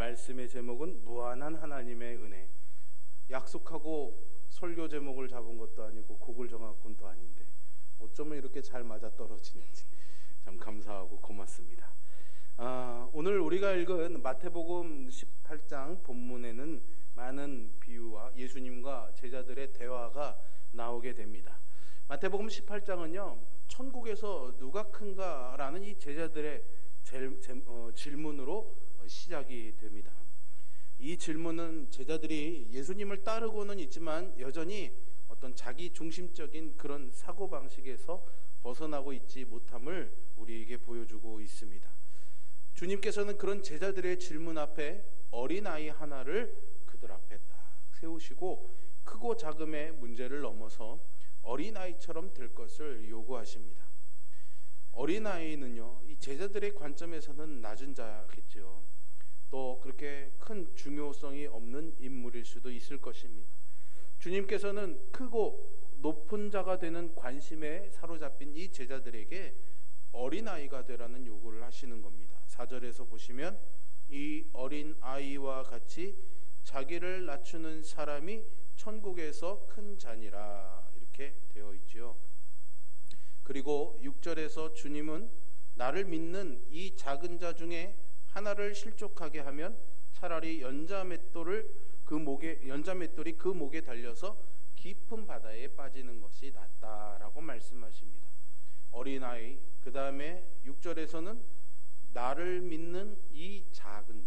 말씀의 제목은 무한한 하나님의 은혜. 약속하고 설교 제목을 잡은 것도 아니고 곡을 정한 것도 아닌데 어쩌면 이렇게 잘 맞아떨어지는지 참 감사하고 고맙습니다. 오늘 우리가 읽은 마태복음 18장 본문에는 많은 비유와 예수님과 제자들의 대화가 나오게 됩니다. 마태복음 18장은요, 천국에서 누가 큰가라는 이 제자들의 질문으로 시작이 됩니다. 이 질문은 제자들이 예수님을 따르고는 있지만 여전히 어떤 자기 중심적인 그런 사고방식에서 벗어나고 있지 못함을 우리에게 보여주고 있습니다. 주님께서는 그런 제자들의 질문 앞에 어린아이 하나를 그들 앞에 딱 세우시고 크고 작음의 문제를 넘어서 어린아이처럼 될 것을 요구하십니다. 어린아이는요, 이 제자들의 관점에서는 낮은 자겠죠. 또 그렇게 큰 중요성이 없는 인물일 수도 있을 것입니다. 주님께서는 크고 높은 자가 되는 관심에 사로잡힌 이 제자들에게 어린아이가 되라는 요구를 하시는 겁니다. 4절에서 보시면 이 어린아이와 같이 자기를 낮추는 사람이 천국에서 큰 자니라 이렇게 되어 있죠. 그리고 6절에서 주님은 나를 믿는 이 작은 자 중에 하나를 실족하게 하면 차라리 연자맷돌이 그 목에 달려서 깊은 바다에 빠지는 것이 낫다라고 말씀하십니다. 어린아이, 그 다음에 6절에서는 나를 믿는 이 작은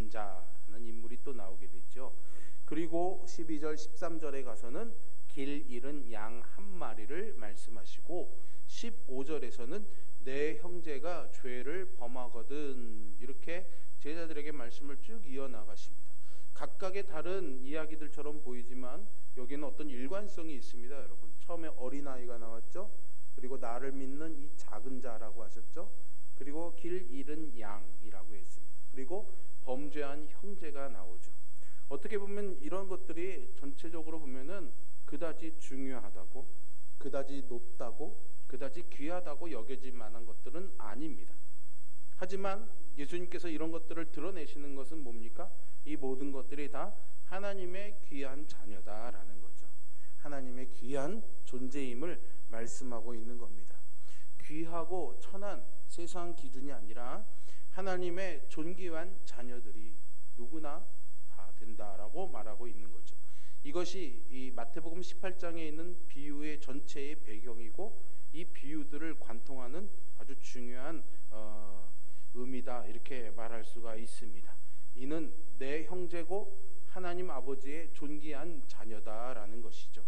자라는 인물이 또 나오게 되죠. 그리고 12절 13절에 가서는 길 잃은 양 한 마리를 말씀하시고 15절에서는 내 형제가 죄를 범하거든 이렇게 제자들에게 말씀을 쭉 이어나가십니다. 각각의 다른 이야기들처럼 보이지만 여기는 어떤 일관성이 있습니다. 여러분, 처음에 어린아이가 나왔죠. 그리고 나를 믿는 이 작은 자라고 하셨죠. 그리고 길 잃은 양이라고 했습니다. 그리고 범죄한 형제가 나오죠. 어떻게 보면 이런 것들이 전체적으로 보면은 그다지 중요하다고, 그다지 높다고, 그다지 귀하다고 여겨질 만한 것들은 아닙니다. 하지만 예수님께서 이런 것들을 드러내시는 것은 뭡니까? 이 모든 것들이 다 하나님의 귀한 자녀다라는 거죠. 하나님의 귀한 존재임을 말씀하고 있는 겁니다. 귀하고 천한 세상 기준이 아니라 하나님의 존귀한 자녀들이 누구나 다 된다라고 말하고 있는 거죠. 이것이 이 마태복음 18장에 있는 비유의 전체의 배경이고 이 비유들을 관통하는 아주 중요한 의미다 이렇게 말할 수가 있습니다. 이는 내 형제고 하나님 아버지의 존귀한 자녀다라는 것이죠.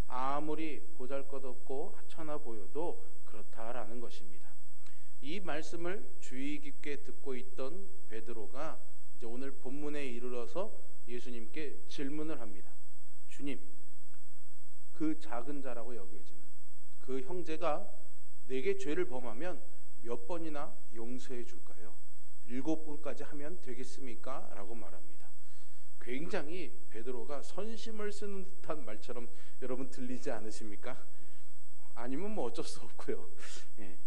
아무리 보잘것없고 하찮아 보여도 그렇다라는 것입니다. 이 말씀을 주의 깊게 듣고 있던 베드로가 이제 오늘 본문에 이르러서 예수님께 질문을 합니다. 주님, 그 작은 자라고 여겨지는 그 형제가 내게 죄를 범하면 몇 번이나 용서해 줄까요? 7번까지 하면 되겠습니까? 라고 말합니다. 굉장히 베드로가 선심을 쓰는 듯한 말처럼 여러분 들리지 않으십니까? 아니면 뭐 어쩔 수 없고요. 예.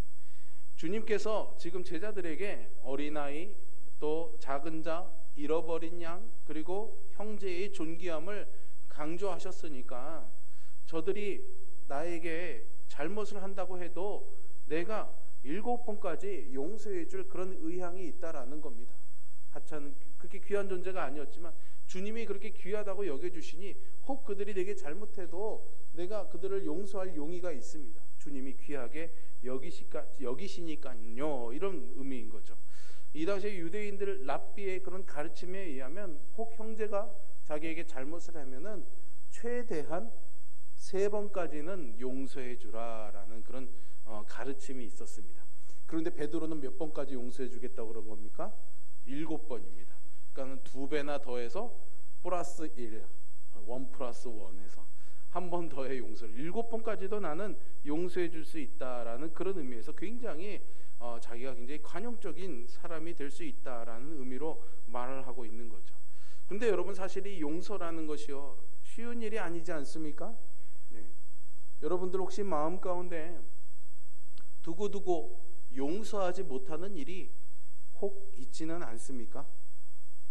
주님께서 지금 제자들에게 어린아이, 또 작은 자, 잃어버린 양, 그리고 형제의 존귀함을 강조하셨으니까 저들이 나에게 잘못을 한다고 해도 내가 7번까지 용서해 줄 그런 의향이 있다라는 겁니다. 하찮은 그렇게 귀한 존재가 아니었지만 주님이 그렇게 귀하다고 여겨주시니 혹 그들이 내게 잘못해도 내가 그들을 용서할 용의가 있습니다. 주님이 귀하게 여기시니까요, 이런 의미인 거죠. 이 당시에 유대인들 랍비의 그런 가르침에 의하면 혹 형제가 자기에게 잘못을 하면은 최대한 3번까지는 용서해 주라라는 그런 가르침이 있었습니다. 그런데 베드로는 몇 번까지 용서해 주겠다고 그런 겁니까? 7번입니다. 그러니까 2배나 더해서 플러스 1, 1 플러스 1에서 한 번 더의 용서를 7번까지도 나는 용서해 줄 수 있다라는 그런 의미에서 굉장히 자기가 굉장히 관용적인 사람이 될 수 있다라는 의미로 말을 하고 있는 거죠. 그런데 여러분, 사실 이 용서라는 것이요, 쉬운 일이 아니지 않습니까? 네. 여러분들 혹시 마음 가운데 두고두고 용서하지 못하는 일이 혹 있지는 않습니까?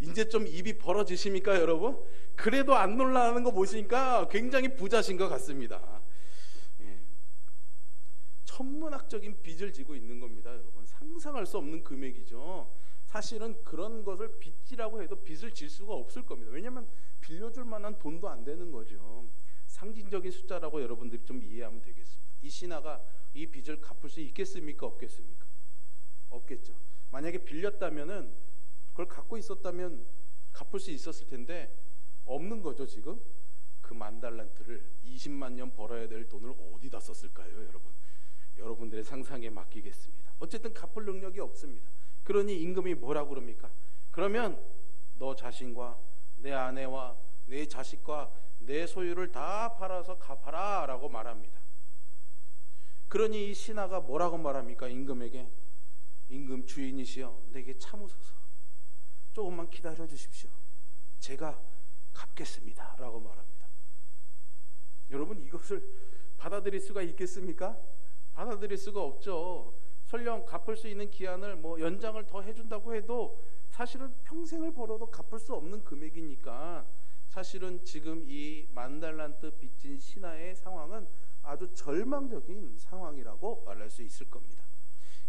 이제 좀 입이 벌어지십니까, 여러분? 그래도 안 놀라는 거 보시니까 굉장히 부자신 것 같습니다. 예. 천문학적인 빚을 지고 있는 겁니다, 여러분. 상상할 수 없는 금액이죠. 사실은 그런 것을 빚지라고 해도 빚을 질 수가 없을 겁니다. 왜냐하면 빌려줄 만한 돈도 안 되는 거죠. 상징적인 숫자라고 여러분들이 좀 이해하면 되겠습니다. 이 신하가 이 빚을 갚을 수 있겠습니까, 없겠습니까? 없겠죠. 만약에 빌렸다면은, 그걸 갖고 있었다면 갚을 수 있었을 텐데 없는 거죠. 지금 그 10,000달란트를 20만 년 벌어야 될 돈을 어디다 썼을까요, 여러분? 여러분들의 상상에 맡기겠습니다. 어쨌든 갚을 능력이 없습니다. 그러니 임금이 뭐라고 그럽니까? 그러면 너 자신과 내 아내와 내 자식과 내 소유를 다 팔아서 갚아라 라고 말합니다. 그러니 이 신하가 뭐라고 말합니까? 임금에게, 임금 주인이시여, 내게 참으소서. 조금만 기다려 주십시오. 제가 갚겠습니다 라고 말합니다. 여러분, 이것을 받아들일 수가 있겠습니까? 받아들일 수가 없죠. 설령 갚을 수 있는 기한을 연장을 더 해준다고 해도 사실은 평생을 벌어도 갚을 수 없는 금액이니까 사실은 지금 이 10,000달란트 빚진 신하의 상황은 아주 절망적인 상황이라고 말할 수 있을 겁니다.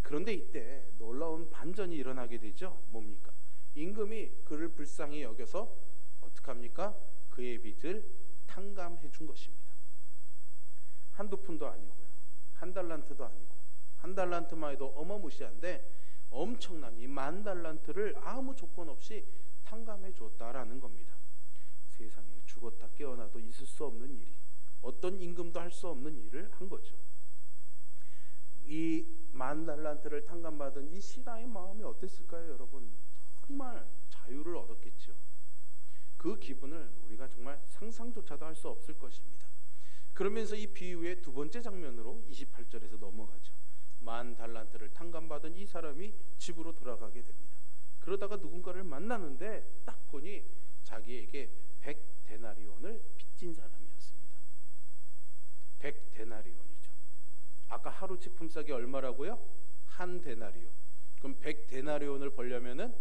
그런데 이때 놀라운 반전이 일어나게 되죠. 뭡니까? 임금이 그를 불쌍히 여겨서 어떡합니까? 그의 빚을 탕감해 준 것입니다. 한두 푼도 아니고요, 1달란트도 아니고, 1달란트만 해도 어마무시한데 엄청난 이 10,000달란트를 아무 조건 없이 탕감해 주었다라는 겁니다. 세상에 죽었다 깨어나도 있을 수 없는 일이, 어떤 임금도 할 수 없는 일을 한 거죠. 이 10,000달란트를 탕감받은 이 신하의 마음이 어땠을까요, 여러분? 정말 자유를 얻었겠죠. 그 기분을 우리가 정말 상상조차도 할 수 없을 것입니다. 그러면서 이 비유의 두 번째 장면으로 28절에서 넘어가죠. 10,000달란트를 탕감받은 이 사람이 집으로 돌아가게 됩니다. 그러다가 누군가를 만나는데 딱 보니 자기에게 100데나리온을 빚진 사람이었습니다. 100데나리온이죠. 아까 하루치 품삯이 얼마라고요? 1데나리온. 그럼 100데나리온을 벌려면은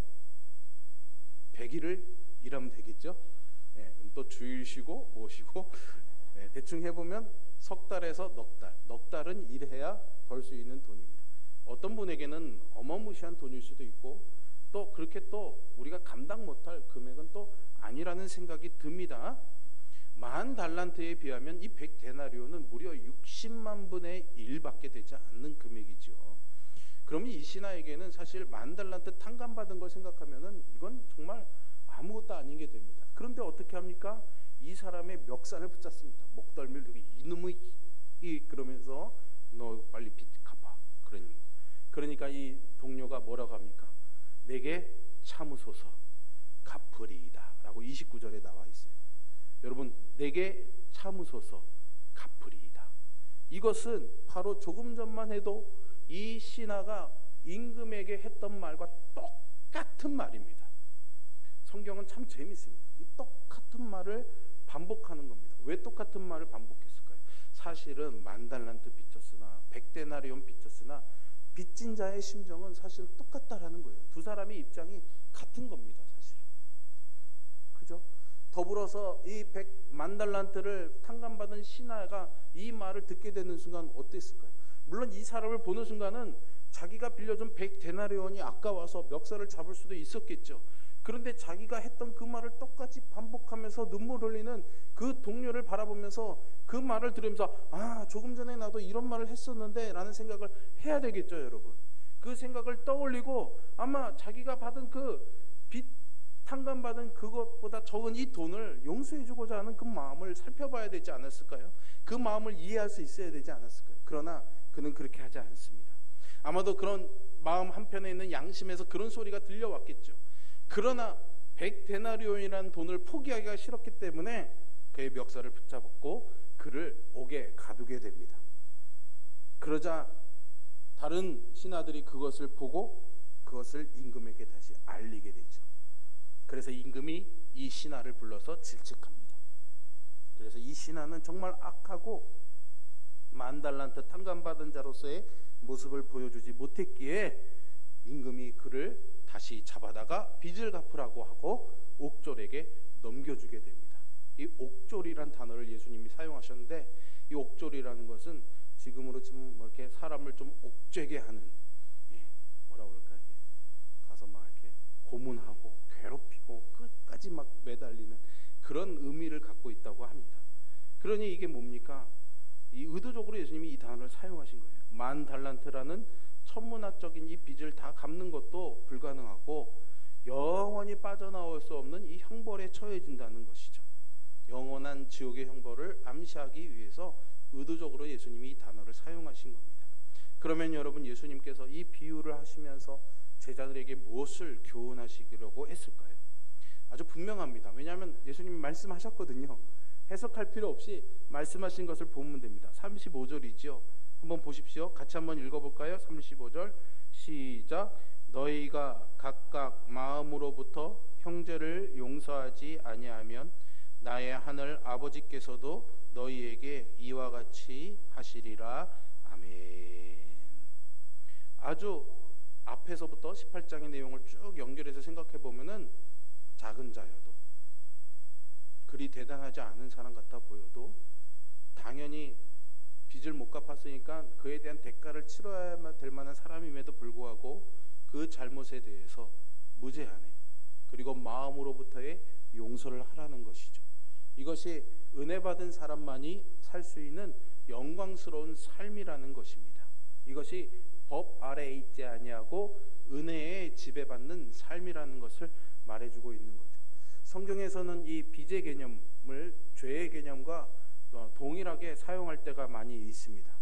100일을 일하면 되겠죠. 또 주일 쉬고 뭐 쉬고, 대충 해보면 석 달에서 넉 달은 일해야 벌 수 있는 돈입니다. 어떤 분에게는 어마무시한 돈일 수도 있고, 또 그렇게 또 우리가 감당 못할 금액은 또 아니라는 생각이 듭니다. 10,000달란트에 비하면 이 100데나리온은 무려 60만 분의 1밖에 되지 않는 금액이죠. 그러면 이 신하에게는 사실 10,000달란트 탕감받은 걸 생각하면은 이건 정말 아무것도 아닌 게 됩니다. 그런데 어떻게 합니까? 이 사람의 멱살을 붙잡습니다. 목덜미를 들고 이놈의 그러면서 너 빨리 빚 갚아. 그러니까 이 동료가 뭐라고 합니까? 내게 참으소서, 갚으리이다 라고 29절에 나와 있어요. 여러분, 내게 참으소서, 갚으리이다. 이것은 바로 조금 전만 해도 이 신하가 임금에게 했던 말과 똑같은 말입니다. 성경은 참 재밌습니다. 이 똑같은 말을 반복하는 겁니다. 왜 똑같은 말을 반복했을까요? 사실은 10,000달란트 빚졌으나 100데나리온 빚졌으나 빚진 자의 심정은 사실 똑같다라는 거예요. 두 사람의 입장이 같은 겁니다, 사실은. 그죠? 더불어서 이 100,000달란트를 탕감받은 신하가 이 말을 듣게 되는 순간 어땠을까요? 물론 이 사람을 보는 순간은 자기가 빌려준 100데나리온이 아까워서 멱살을 잡을 수도 있었겠죠. 그런데 자기가 했던 그 말을 똑같이 반복하면서 눈물 흘리는 그 동료를 바라보면서 그 말을 들으면서 조금 전에 나도 이런 말을 했었는데 라는 생각을 해야 되겠죠, 여러분. 그 생각을 떠올리고 아마 자기가 받은 그 빚 탕감받은 그것보다 적은 이 돈을 용서해주고자 하는 그 마음을 살펴봐야 되지 않았을까요? 그 마음을 이해할 수 있어야 되지 않았을까요? 그러나 그는 그렇게 하지 않습니다. 아마도 그런 마음 한편에 있는 양심에서 그런 소리가 들려왔겠죠. 그러나 100데나리온이라는 돈을 포기하기가 싫었기 때문에 그의 멱살을 붙잡았고 그를 옥에 가두게 됩니다. 그러자 다른 신하들이 그것을 보고 그것을 임금에게 다시 알리게 되죠. 그래서 임금이 이 신하를 불러서 질책합니다. 그래서 이 신하는 정말 악하고 10,000달란트 탕감받은 자로서의 모습을 보여주지 못했기에 임금이 그를 다시 잡아다가 빚을 갚으라고 하고 옥졸에게 넘겨주게 됩니다. 이 옥졸이란 단어를 예수님이 사용하셨는데, 이 옥졸이라는 것은 지금으로 치면 뭐 이렇게 사람을 좀 옥죄게 하는, 뭐라 그럴까, 이게 가서 막 이렇게 고문하고 괴롭히고 끝까지 막 매달리는 그런 의미를 갖고 있다고 합니다. 그러니 이게 뭡니까? 이 의도적으로 예수님이 이 단어를 사용하신 거예요. 만 달란트라는 천문학적인 이 빚을 다 갚는 것도 불가능하고 영원히 빠져나올 수 없는 이 형벌에 처해진다는 것이죠. 영원한 지옥의 형벌을 암시하기 위해서 의도적으로 예수님이 이 단어를 사용하신 겁니다. 그러면 여러분, 예수님께서 이 비유를 하시면서 제자들에게 무엇을 교훈하시려고 했을까요? 아주 분명합니다. 왜냐하면 예수님이 말씀하셨거든요. 해석할 필요 없이 말씀하신 것을 보면 됩니다. 35절이죠. 한번 보십시오. 같이 한번 읽어볼까요? 35절 시작. 너희가 각각 마음으로부터 형제를 용서하지 아니하면 나의 하늘 아버지께서도 너희에게 이와 같이 하시리라. 아멘. 아주 앞에서부터 18장의 내용을 쭉 연결해서 생각해 보면은 작은 자여도, 그리 대단하지 않은 사람 같아 보여도, 당연히 빚을 못 갚았으니까 그에 대한 대가를 치러야 될 만한 사람임에도 불구하고 그 잘못에 대해서 무죄하네, 그리고 마음으로부터의 용서를 하라는 것이죠. 이것이 은혜 받은 사람만이 살 수 있는 영광스러운 삶이라는 것입니다. 이것이 법 아래에 있지 아니하고 은혜에 지배받는 삶이라는 것을 말해주고 있는 거죠. 성경에서는 이 빚의 개념을 죄의 개념과 동일하게 사용할 때가 많이 있습니다.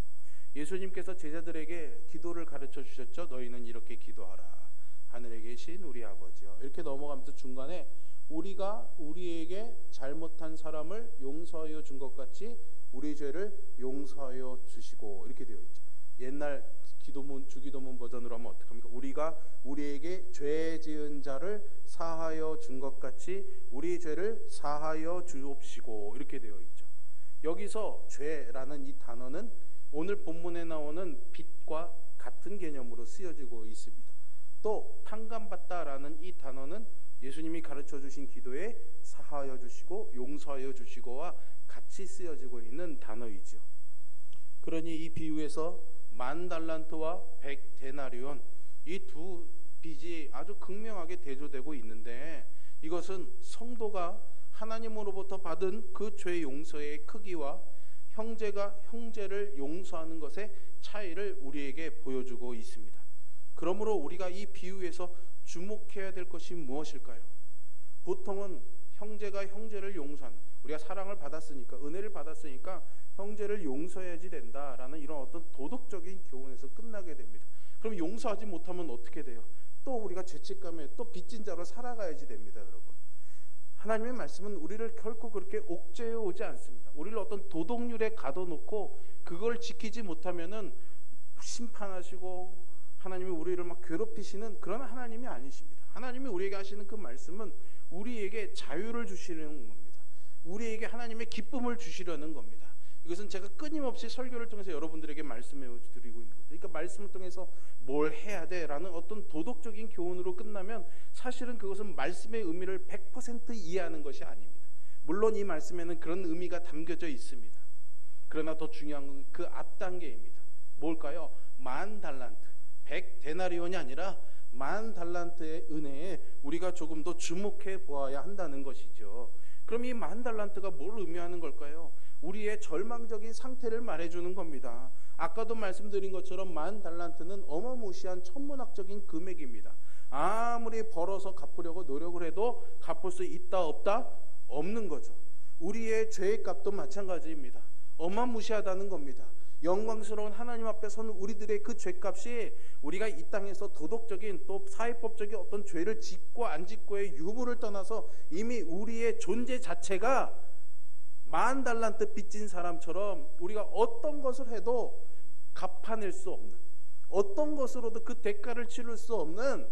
예수님께서 제자들에게 기도를 가르쳐 주셨죠. 너희는 이렇게 기도하라. 하늘에 계신 우리 아버지여. 이렇게 넘어가면서 중간에 우리가 우리에게 잘못한 사람을 용서하여 준 것 같이 우리 죄를 용서하여 주시고, 이렇게 되어 있죠. 옛날 기도문, 주기도문 버전으로 하면 어떡합니까? 우리가 우리에게 죄 지은 자를 사하여 준 것 같이 우리 죄를 사하여 주옵시고, 이렇게 되어 있죠. 여기서 죄라는 이 단어는 오늘 본문에 나오는 빚과 같은 개념으로 쓰여지고 있습니다. 또 탕감받다라는 이 단어는 예수님이 가르쳐 주신 기도에 사하여 주시고 용서하여 주시고와 같이 쓰여지고 있는 단어이죠. 그러니 이 비유에서 10,000달란트와 100데나리온, 이 두 빚이 아주 극명하게 대조되고 있는데, 이것은 성도가 하나님으로부터 받은 그 죄 용서의 크기와 형제가 형제를 용서하는 것의 차이를 우리에게 보여주고 있습니다. 그러므로 우리가 이 비유에서 주목해야 될 것이 무엇일까요? 보통은 형제가 형제를 용서하는, 우리가 사랑을 받았으니까, 은혜를 받았으니까 형제를 용서해야지 된다라는 이런 어떤 도덕적인 교훈에서 끝나게 됩니다. 그럼 용서하지 못하면 어떻게 돼요? 또 우리가 죄책감에 또 빚진 자로 살아가야지 됩니다, 여러분. 하나님의 말씀은 우리를 결코 그렇게 옥죄해 오지 않습니다. 우리를 어떤 도덕률에 가둬놓고 그걸 지키지 못하면은 심판하시고 하나님이 우리를 막 괴롭히시는 그런 하나님이 아니십니다. 하나님이 우리에게 하시는 그 말씀은 우리에게 자유를 주시는 겁니다. 우리에게 하나님의 기쁨을 주시려는 겁니다. 이것은 제가 끊임없이 설교를 통해서 여러분들에게 말씀해 드리고 있는 거죠. 그러니까 말씀을 통해서 뭘 해야 돼라는 어떤 도덕적인 교훈으로 끝나면 사실은 그것은 말씀의 의미를 100% 이해하는 것이 아닙니다. 물론 이 말씀에는 그런 의미가 담겨져 있습니다. 그러나 더 중요한 건 그 앞 단계입니다. 뭘까요? 10,000달란트, 100데나리온이 아니라 10,000달란트의 은혜에 우리가 조금 더 주목해 보아야 한다는 것이죠. 그럼 이 10,000달란트가 뭘 의미하는 걸까요? 우리의 절망적인 상태를 말해주는 겁니다. 아까도 말씀드린 것처럼 10,000달란트는 어마무시한 천문학적인 금액입니다. 아무리 벌어서 갚으려고 노력을 해도 갚을 수 있다 없다? 없는 거죠. 우리의 죄의 값도 마찬가지입니다. 어마무시하다는 겁니다. 영광스러운 하나님 앞에 서는 우리들의 그 죄값이 우리가 이 땅에서 도덕적인 또 사회법적인 어떤 죄를 짓고 안 짓고의 유무를 떠나서 이미 우리의 존재 자체가 10,000달란트 빚진 사람처럼 우리가 어떤 것을 해도 갚아낼 수 없는, 어떤 것으로도 그 대가를 치를 수 없는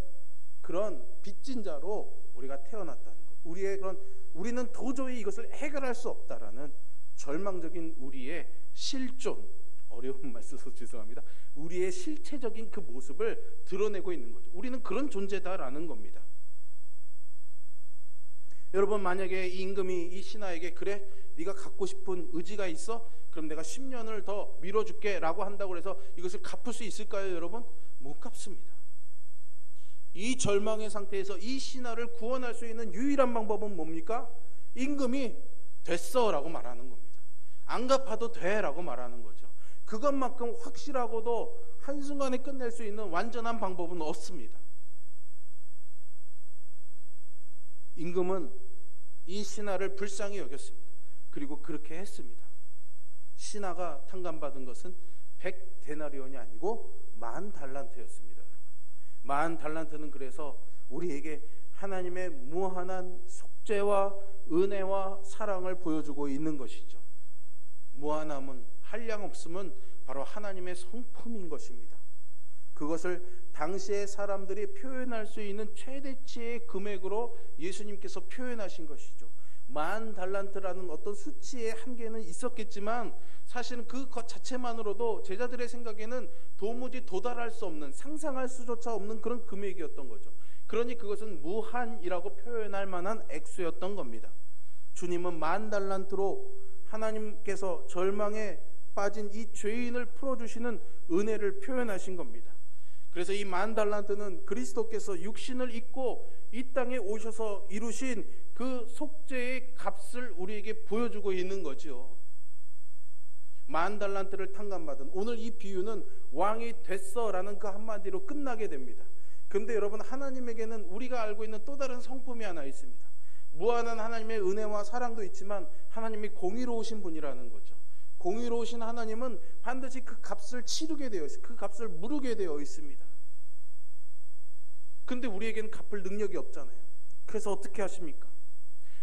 그런 빚진 자로 우리가 태어났다는 것. 우리는 도저히 이것을 해결할 수 없다라는 절망적인 우리의 실존, 어려운 말 써서 죄송합니다. 우리의 실체적인 그 모습을 드러내고 있는 거죠. 우리는 그런 존재다라는 겁니다. 여러분, 만약에 이 임금이 이 신하에게 그래, 네가 갖고 싶은 의지가 있어? 그럼 내가 10년을 더 밀어줄게 라고 한다고 해서 이것을 갚을 수 있을까요? 여러분, 못 갚습니다. 이 절망의 상태에서 이 신하를 구원할 수 있는 유일한 방법은 뭡니까? 임금이 됐어 라고 말하는 겁니다. 안 갚아도 돼 라고 말하는 거죠. 그것만큼 확실하고도 한순간에 끝낼 수 있는 완전한 방법은 없습니다. 임금은 이 신하를 불쌍히 여겼습니다. 그리고 그렇게 했습니다. 신하가 탕감받은 것은 100데나리온이 아니고 10,000달란트였습니다. 여러분, 10,000달란트는 그래서 우리에게 하나님의 무한한 속죄와 은혜와 사랑을 보여주고 있는 것이죠. 무한함은, 한량없음은 바로 하나님의 성품인 것입니다. 그것을 당시의 사람들이 표현할 수 있는 최대치의 금액으로 예수님께서 표현하신 것이죠. 10,000달란트라는 어떤 수치의 한계는 있었겠지만 사실은 그것 자체만으로도 제자들의 생각에는 도무지 도달할 수 없는, 상상할 수조차 없는 그런 금액이었던 거죠. 그러니 그것은 무한이라고 표현할 만한 액수였던 겁니다. 주님은 10,000달란트로 하나님께서 절망에 빠진 이 죄인을 풀어주시는 은혜를 표현하신 겁니다. 그래서 이 10,000달란트는 그리스도께서 육신을 입고 이 땅에 오셔서 이루신 그 속죄의 값을 우리에게 보여주고 있는 거죠. 10,000달란트를 탕감받은 오늘 이 비유는 왕이 됐어라는 그 한마디로 끝나게 됩니다. 근데 여러분, 하나님에게는 우리가 알고 있는 또 다른 성품이 하나 있습니다. 무한한 하나님의 은혜와 사랑도 있지만 하나님이 공의로우신 분이라는 거죠. 공의로우신 하나님은 반드시 그 값을 치르게 되어 있습니다. 그 값을 물으게 되어 있습니다. 근데 우리에게는 갚을 능력이 없잖아요. 그래서 어떻게 하십니까?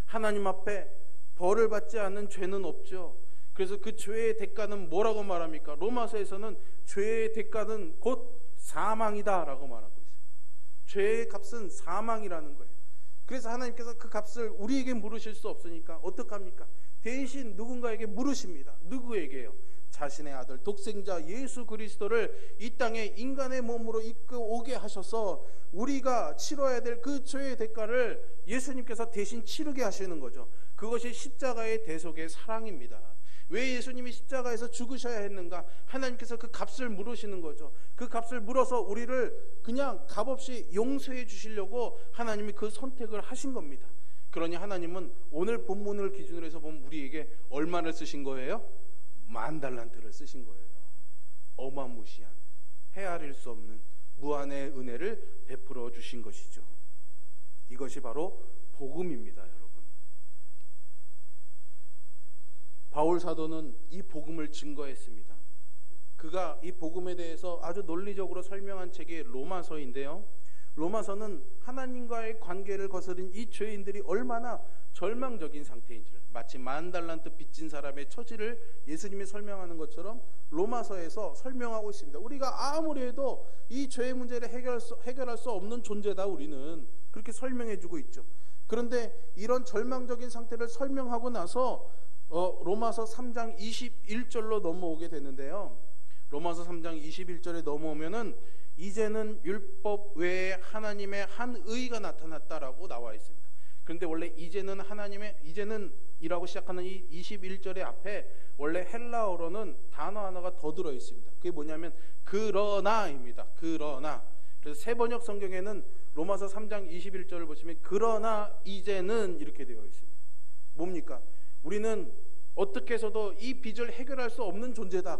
하나님 앞에 벌을 받지 않는 죄는 없죠. 그래서 그 죄의 대가는 뭐라고 말합니까? 로마서에서는 죄의 대가는 곧 사망이다 라고 말하고 있어요. 죄의 값은 사망이라는 거예요. 그래서 하나님께서 그 값을 우리에게 물으실 수 없으니까 어떡합니까? 대신 누군가에게 물으십니다. 누구에게요? 자신의 아들 독생자 예수 그리스도를 이 땅에 인간의 몸으로 이끌어 오게 하셔서 우리가 치러야 될 그 죄의 대가를 예수님께서 대신 치르게 하시는 거죠. 그것이 십자가의 대속의 사랑입니다. 왜 예수님이 십자가에서 죽으셔야 했는가? 하나님께서 그 값을 물으시는 거죠. 그 값을 물어서 우리를 그냥 값없이 용서해 주시려고 하나님이 그 선택을 하신 겁니다. 그러니 하나님은 오늘 본문을 기준으로 해서 보면 우리에게 얼마를 쓰신 거예요? 10,000달란트를 쓰신 거예요. 어마무시한, 헤아릴 수 없는 무한의 은혜를 베풀어 주신 것이죠. 이것이 바로 복음입니다, 여러분. 바울 사도는 이 복음을 증거했습니다. 그가 이 복음에 대해서 아주 논리적으로 설명한 책이 로마서인데요. 로마서는 하나님과의 관계를 거스른 이 죄인들이 얼마나 절망적인 상태인지를, 마치 10,000달란트 빚진 사람의 처지를 예수님이 설명하는 것처럼 로마서에서 설명하고 있습니다. 우리가 아무리 해도 이 죄의 문제를 해결할 수 없는 존재다, 우리는. 그렇게 설명해주고 있죠. 그런데 이런 절망적인 상태를 설명하고 나서 로마서 3장 21절로 넘어오게 되는데요. 로마서 3장 21절에 넘어오면은 이제는 율법 외에 하나님의 한 의가 나타났다라고 나와 있습니다. 그런데 원래 이제는 이라고 시작하는 이 21절의 앞에 원래 헬라어로는 단어 하나가 더 들어 있습니다. 그게 뭐냐면 그러나입니다. 그러나. 그래서 새 번역 성경에는 로마서 3장 21절을 보시면 그러나 이제는 이렇게 되어 있습니다. 뭡니까? 우리는 어떻게 해서도 이 빚을 해결할 수 없는 존재다.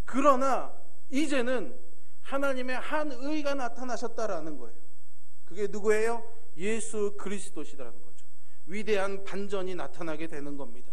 그러나 이제는 하나님의 한 의가 나타나셨다라는 거예요. 그게 누구예요? 예수 그리스도시다라는 거죠. 위대한 반전이 나타나게 되는 겁니다.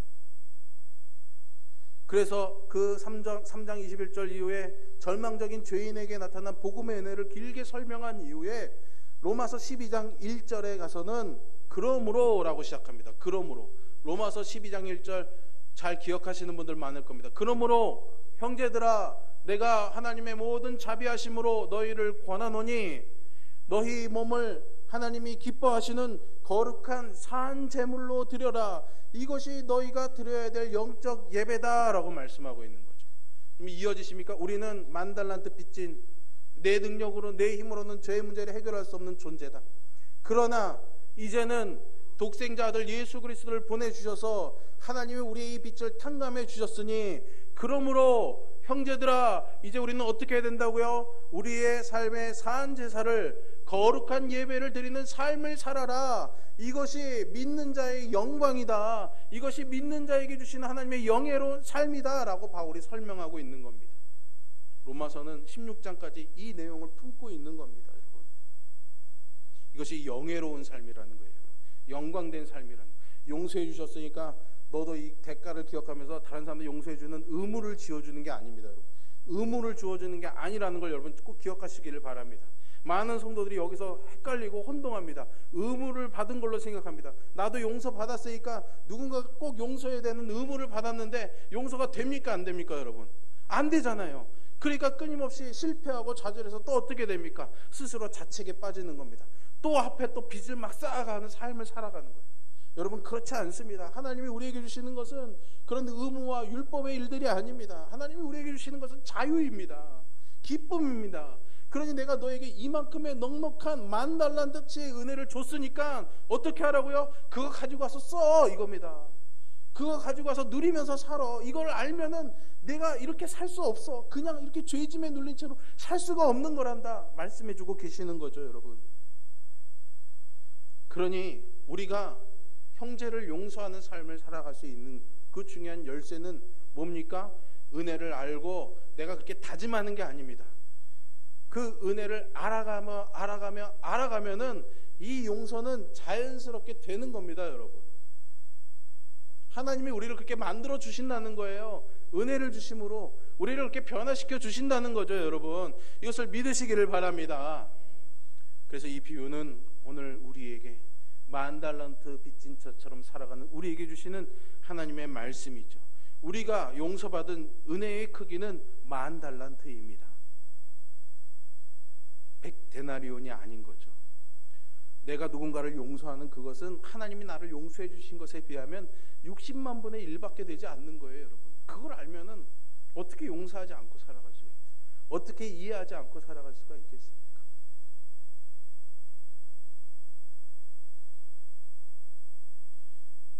그래서 그 3장 21절 이후에 절망적인 죄인에게 나타난 복음의 은혜를 길게 설명한 이후에 로마서 12장 1절에 가서는 그러므로 라고 시작합니다. 그러므로. 로마서 12장 1절 잘 기억하시는 분들 많을 겁니다. 그러므로 형제들아, 내가 하나님의 모든 자비하심으로 너희를 권하노니 너희 몸을 하나님이 기뻐하시는 거룩한 산 제물로 드려라. 이것이 너희가 드려야 될 영적 예배다 라고 말씀하고 있는 거죠. 이어지십니까? 우리는 만 달란트 빚진 내 능력으로 내 힘으로는 죄의 문제를 해결할 수 없는 존재다. 그러나 이제는 독생자 아들 예수 그리스도를 보내주셔서 하나님이 우리의 이 빚을 탕감해 주셨으니 그러므로 형제들아 이제 우리는 어떻게 해야 된다고요? 우리의 삶의 사한 제사를 거룩한 예배를 드리는 삶을 살아라. 이것이 믿는 자의 영광이다. 이것이 믿는 자에게 주시는 하나님의 영예로운 삶이다 라고 바울이 설명하고 있는 겁니다. 로마서는 16장까지 이 내용을 품고 있는 겁니다. 여러분, 이것이 영예로운 삶이라는 거예요. 영광된 삶이라는 거예요. 용서해 주셨으니까 너도 이 대가를 기억하면서 다른 사람들 용서해 주는 의무를 지어주는 게 아닙니다. 여러분, 의무를 주어주는 게 아니라는 걸 여러분 꼭 기억하시기를 바랍니다. 많은 성도들이 여기서 헷갈리고 혼동합니다. 의무를 받은 걸로 생각합니다. 나도 용서 받았으니까 누군가가 꼭 용서해야 되는 의무를 받았는데 용서가 됩니까 안 됩니까 여러분? 안 되잖아요. 그러니까 끊임없이 실패하고 좌절해서 또 어떻게 됩니까? 스스로 자책에 빠지는 겁니다. 또 앞에 또 빚을 막 쌓아가는 삶을 살아가는 거예요. 여러분, 그렇지 않습니다. 하나님이 우리에게 주시는 것은 그런 의무와 율법의 일들이 아닙니다. 하나님이 우리에게 주시는 것은 자유입니다. 기쁨입니다. 그러니 내가 너에게 이만큼의 넉넉한 만 달란트치의 은혜를 줬으니까 어떻게 하라고요? 그거 가지고 와서 써, 이겁니다. 그거 가지고 와서 누리면서 살아. 이걸 알면은 내가 이렇게 살 수 없어. 그냥 이렇게 죄짐에 눌린 채로 살 수가 없는 거란다 말씀해주고 계시는 거죠, 여러분. 그러니 우리가 형제를 용서하는 삶을 살아갈 수 있는 그 중요한 열쇠는 뭡니까? 은혜를 알고 내가 그렇게 다짐하는 게 아닙니다. 그 은혜를 알아가면은 이 용서는 자연스럽게 되는 겁니다, 여러분. 하나님이 우리를 그렇게 만들어 주신다는 거예요. 은혜를 주심으로 우리를 그렇게 변화시켜 주신다는 거죠, 여러분. 이것을 믿으시기를 바랍니다. 그래서 이 비유는 오늘 우리에게 만 달란트 빚진 자처럼 살아가는 우리에게 주시는 하나님의 말씀이죠. 우리가 용서받은 은혜의 크기는 만 달란트입니다. 100데나리온이 아닌 거죠. 내가 누군가를 용서하는 그것은 하나님이 나를 용서해 주신 것에 비하면 60만 분의 1밖에 되지 않는 거예요, 여러분. 그걸 알면은 어떻게 용서하지 않고 살아갈 수가 있어요? 어떻게 이해하지 않고 살아갈 수가 있겠습니까?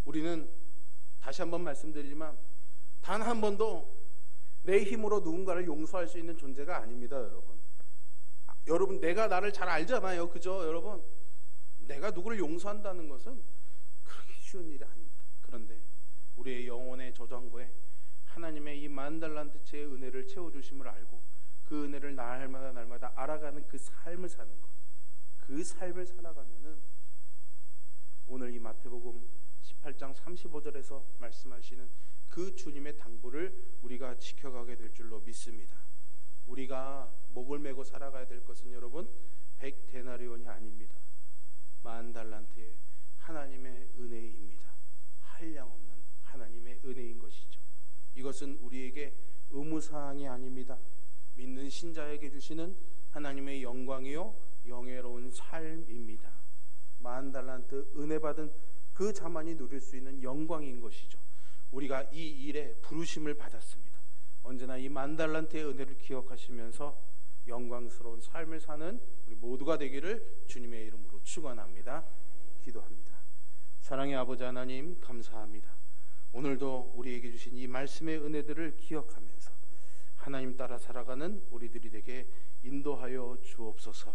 우리는 다시 한번 말씀드리지만 단 한 번도 내 힘으로 누군가를 용서할 수 있는 존재가 아닙니다, 여러분. 여러분, 내가 나를 잘 알잖아요, 그죠, 여러분? 내가 누구를 용서한다는 것은 그렇게 쉬운 일이 아닙니다. 그런데 우리의 영혼의 저장고에 하나님의 이 만 달란트치의 은혜를 채워주심을 알고 그 은혜를 날마다 알아가는 그 삶을 사는 것, 그 삶을 살아가면은 오늘 이 마태복음 18장 35절에서 말씀하시는 그 주님의 당부를 우리가 지켜가게 될 줄로 믿습니다. 우리가 목을 메고 살아가야 될 것은 여러분 100데나리온이 아닙니다. 만 달란트의 하나님의 은혜입니다. 한량없는 하나님의 은혜인 것이죠. 이것은 우리에게 의무사항이 아닙니다. 믿는 신자에게 주시는 하나님의 영광이요 영예로운 삶입니다. 만 달란트 은혜 받은 그 자만이 누릴 수 있는 영광인 것이죠. 우리가 이 일에 부르심을 받았습니다. 언제나 이 만 달란트의 은혜를 기억하시면서 영광스러운 삶을 사는 우리 모두가 되기를 주님의 이름으로 축원합니다. 기도합니다. 사랑의 아버지 하나님, 감사합니다. 오늘도 우리에게 주신 이 말씀의 은혜들을 기억하면서 하나님 따라 살아가는 우리들이 되게 인도하여 주옵소서.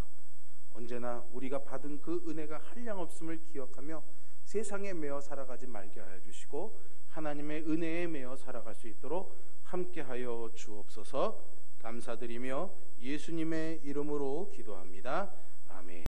언제나 우리가 받은 그 은혜가 한량없음을 기억하며 세상에 매어 살아가지 말게 하여 주시고 하나님의 은혜에 매어 살아갈 수 있도록 함께하여 주옵소서. 감사드리며 예수님의 이름으로 기도합니다.